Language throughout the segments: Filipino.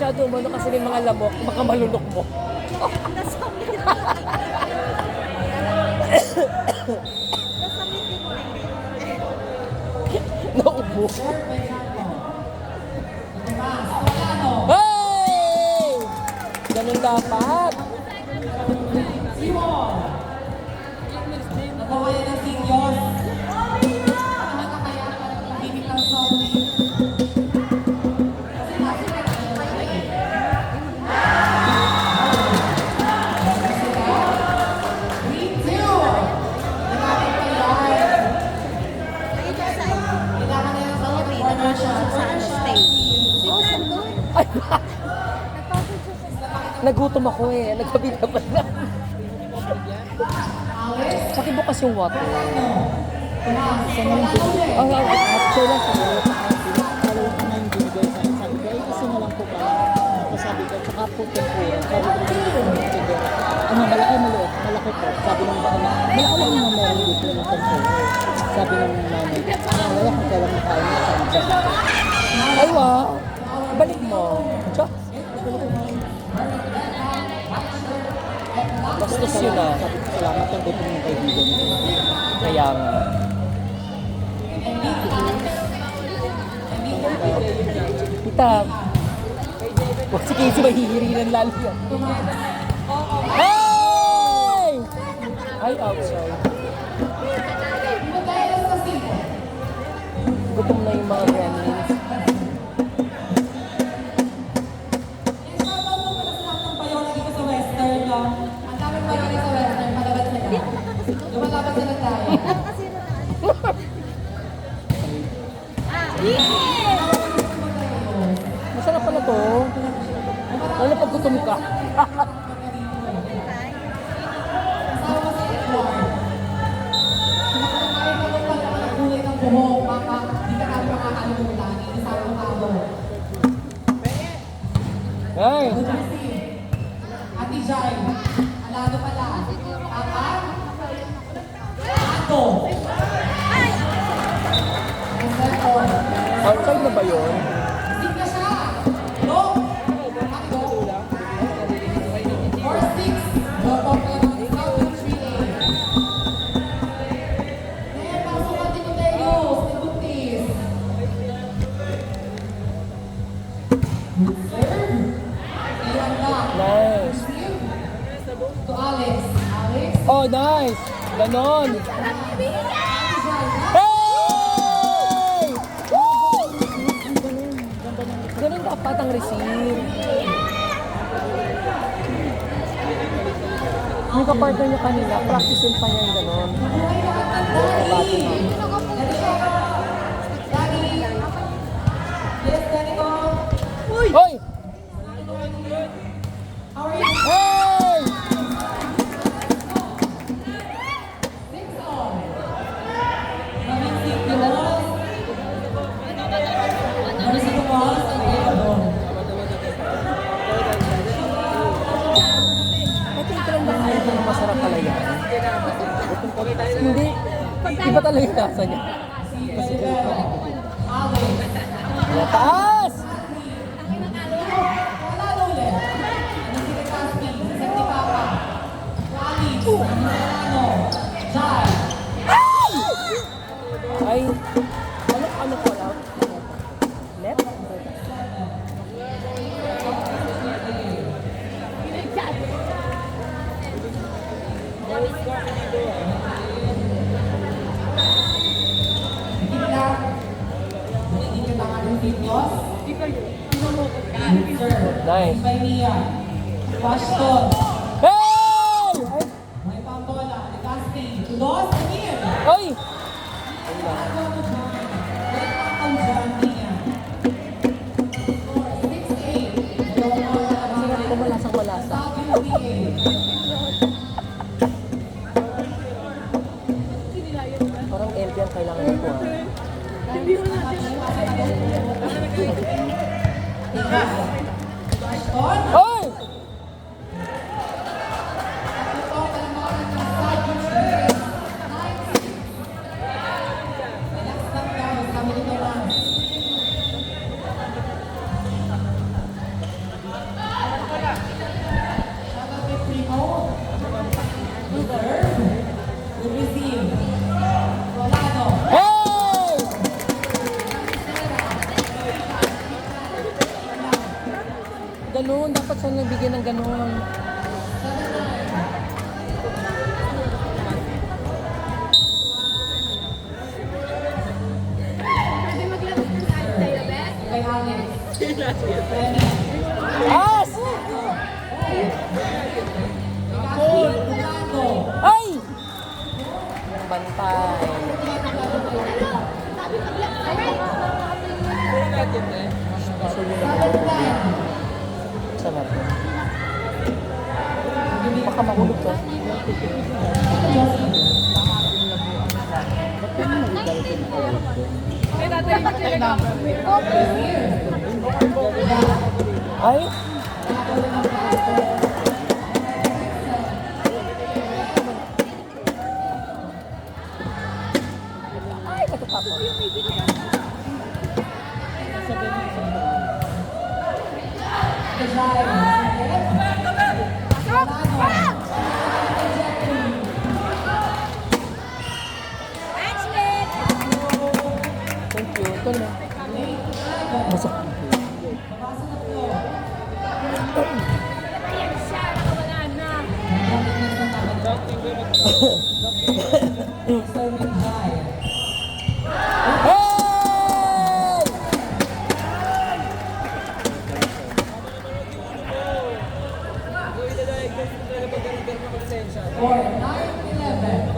masyado umano kasi may mga lamok, baka malunok mo. Naubo. Hey! Ganun dapat. Nagkakaya ng senior. Nagkakaya na nagkakahimik ng zombie. Nagutom ako eh. Nagpabigabad na. Pakibukas yung water. Ang actually lang sa follow ko na yung binigay sa akin. Sabi ko, ay kasi na lang po ba? Sabi ko, saka po tempura. Sabi ko, ano, malaki maliit, malaki po. Sabi ng ba, malaki lang yung meron dito ng tempura. Sabi ng nanay, wala kang kailang makain na sa Ay wow. Balik mo. Tsa. Bastos yun ah. Sabi ko, salamat lang dito ng kaibigan. Kaya nga. Tita. Huwag si Casey mahihirinan lalo yan. Hey! Ay, outside. Gutom na yung mga gremlins. Ang daming mayroon sa Western, malabas na tayo. Lumalabas na tayo. Masarap pala to. Lalo pag gutom ka. Ay! Ate Jai, alado pala. Papa? Ato. Outside na ba yun? Sing na siya. No. Takbo. 4-6. Drop off na ng Southern 3A. Ngayon, pasok ang Timoteus. Tibuntis. Good serve. Iyan na. Nice. To Alex. Alex. Oh, nice. Ganon. Hey! Woo! Ganon dapat ang receive. Yung kapartner niya kanina, practicein pa niya yung ganon. Kabati na. Daddy. Yes, Daddy ko. Hoy! How are you? Hey! I think lang na masarap pala yan. Hindi. Iba talaga yung lasa niya. Wala taas! Ay! Ano call out? Left? Nice. By Mia. Washington. Hey! May pambola. Legazpi. Dos. Amir. Ay! Ang dyan, Mia. 6-8. Sarap ko malasang malasa. Parang LB ang kailangan ko ah. Hoy! Saan nabigyan ng gano'n? Kay Alex. Yes! Ay! Bantay. Sarap. Baka mahulog ka. Ay! Ay, katapos. Thank you. Ito na. Basta. Hey! Or 9-11.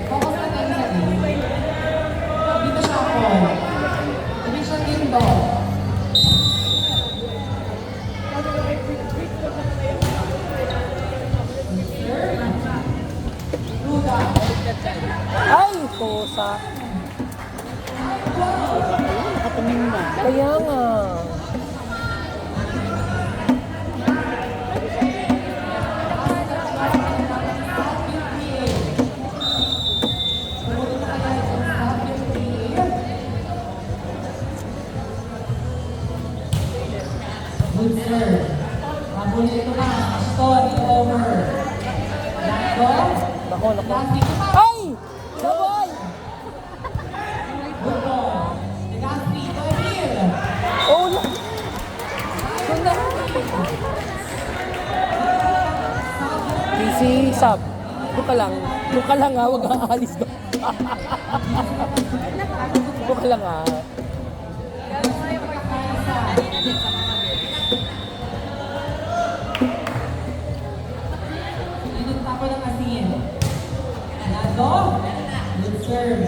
Focus na tayo sa dito siya ako. Division Indoor. Ruda. Ay, kusa. Nakatingin na. Kaya nga. Good serve. Mabuli ito na. Stone over. Nako. Nako, nako. Lasting pa. Ay! Saboy! Good ball. Legazpi. Toemir. Oh, no. Ganda. Busy, sub. Doon ka lang. Doon ka lang ha, huwag kang aalis doon. Doon ka lang ha. Inunta ko ng asin. Alado. Good serve.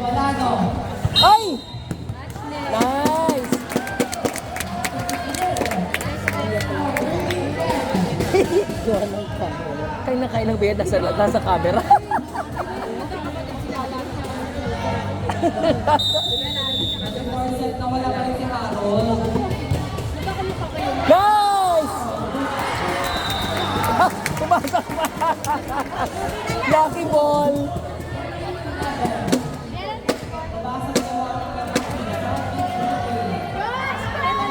Alado. Ay! Nice! Gawa ng camera. Kain na kain ng bayad nasa camera. Set na wala pa rin si Harold. Nice! Ah, pumasok pa! Lucky ball!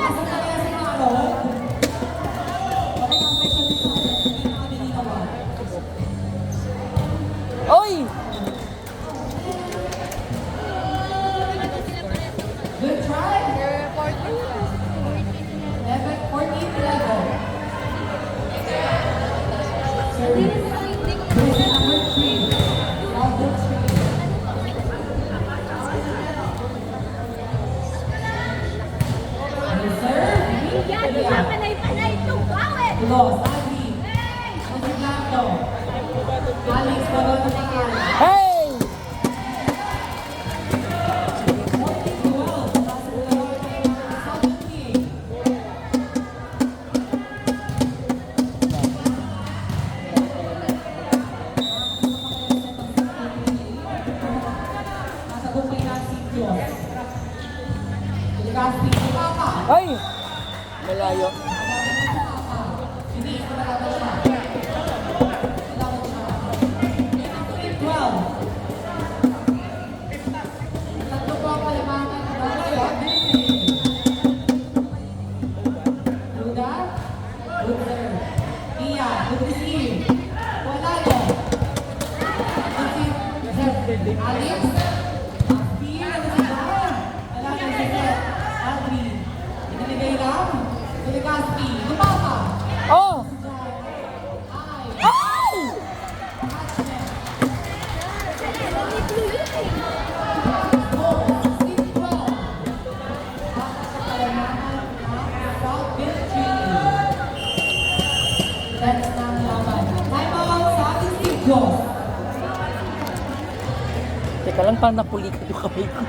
Pasok na kaya si Harold. Okay, ang question ni Harold. Oy! Good try. 14 level. Service. Number 3. Number 3. Los, Adi. Mosiglato. Alex, Barotonakan. Hey! Nasa bukay na si Diyos. Legazpi, Papa. Ay! Malayo. Hindi ko talaga siya. Kailangan siya. 12. Tatlo po ang kalimangan ng Baguio. Ruda. Good serve. Tia. Good receive. Wala no. Good receive. Alex. Fear. Wala no si Seth. Alvin. Inilagay lang. Legazpi, Lumapa. Oh! Ay! Next na laban. Time out sa ating Steve Jones. Teka lang, parang napulikat yung kamay ko.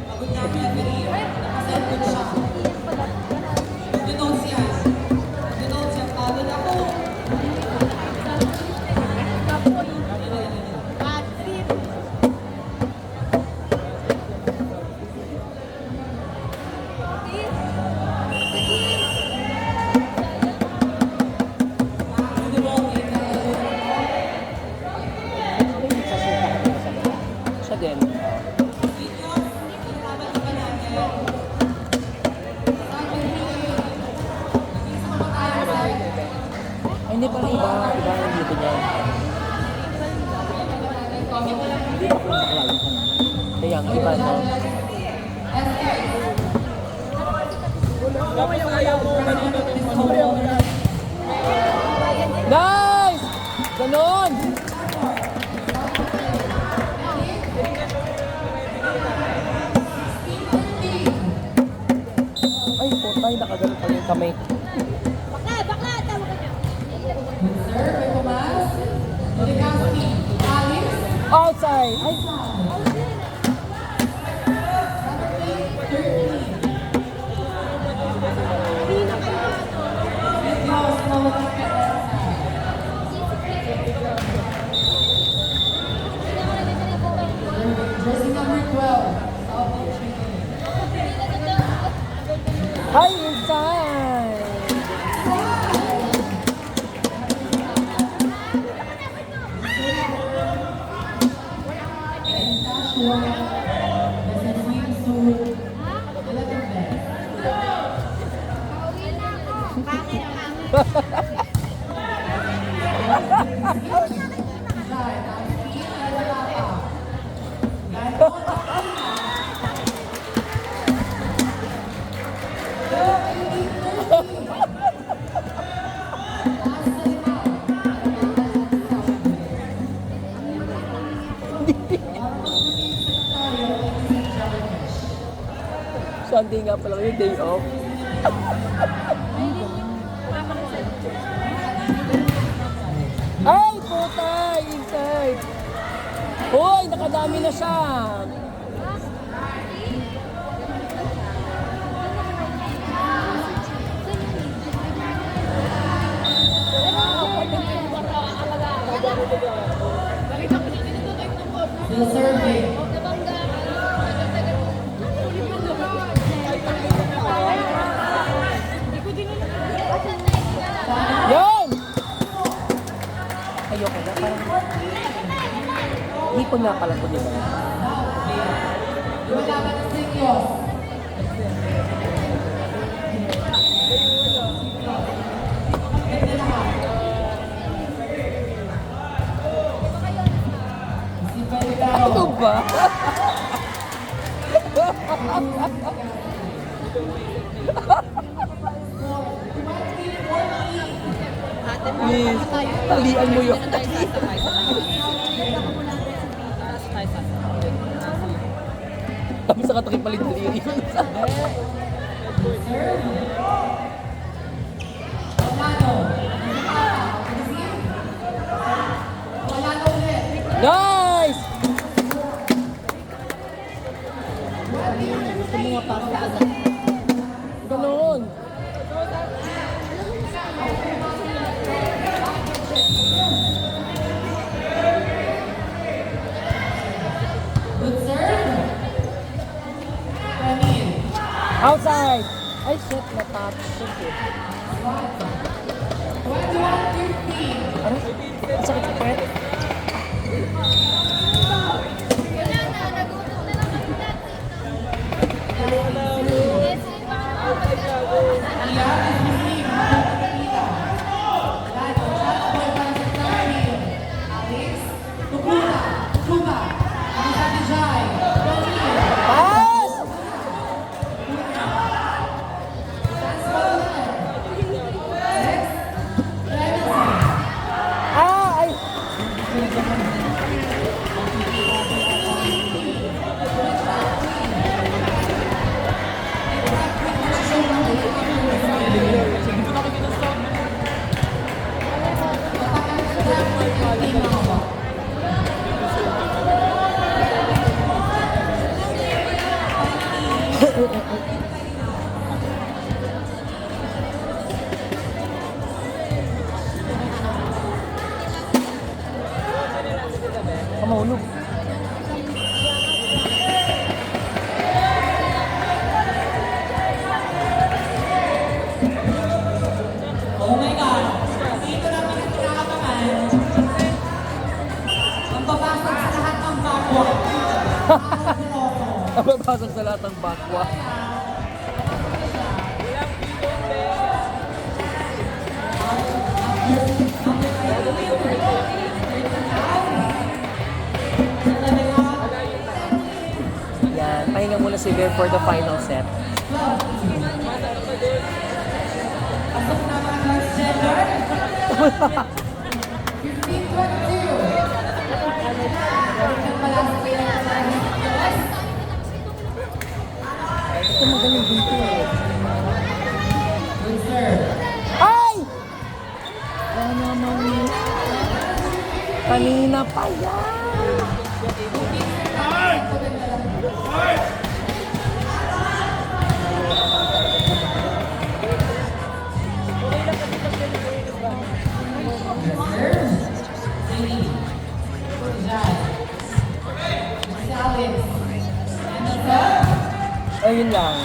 Pagod niya ang referee. Nakasenton siya. Denounce yan. Denounce yan. Pagod ako. Siya din. Ay, hindi pala iba. Iba ang dito niya. Hindi pa kung nakalala ka na. Kaya ang iba, no? Nice! Ganon! Ay, putay, nakaganon pa yung kamay. Sir, may Tomas. Legazpi, Alice. Outside! Ay, Jersey number 12. ay, inside! Sunday nga pala yung day off. Ay, putay! Inside! Hoy, nakadami na siya! The survey. Yan! Ayoko na, parang... Hipon nga pala po, di ba? Lumalaban ng Sikyos. Si Peligaro. Ano ba? Please, talian mo yun. Tapos sa katakip palit daliri. Orlando. Orlando ulit. Nice! Gusto mo nga parang Ganon. Good serve. Camille. Outside! Ay, shit, na-top. Shit, eh. 21-15. Ano? Ang sakit sa pet? Alex, Pass! Kamahulog. Oh my God! Dito na pinakakabangan. Ang babasag sa lahat ng bakwa. Nababasag sa lahat ng bakwa. Yan, pahinga muna si Bear for the final set. Pasok na mga transgender. 15-22. Balikan pala sa pinag-yes. Ito magaling dito eh. Good serve. Ay! Kaya naman, Kanina pa yan! Ayun lang.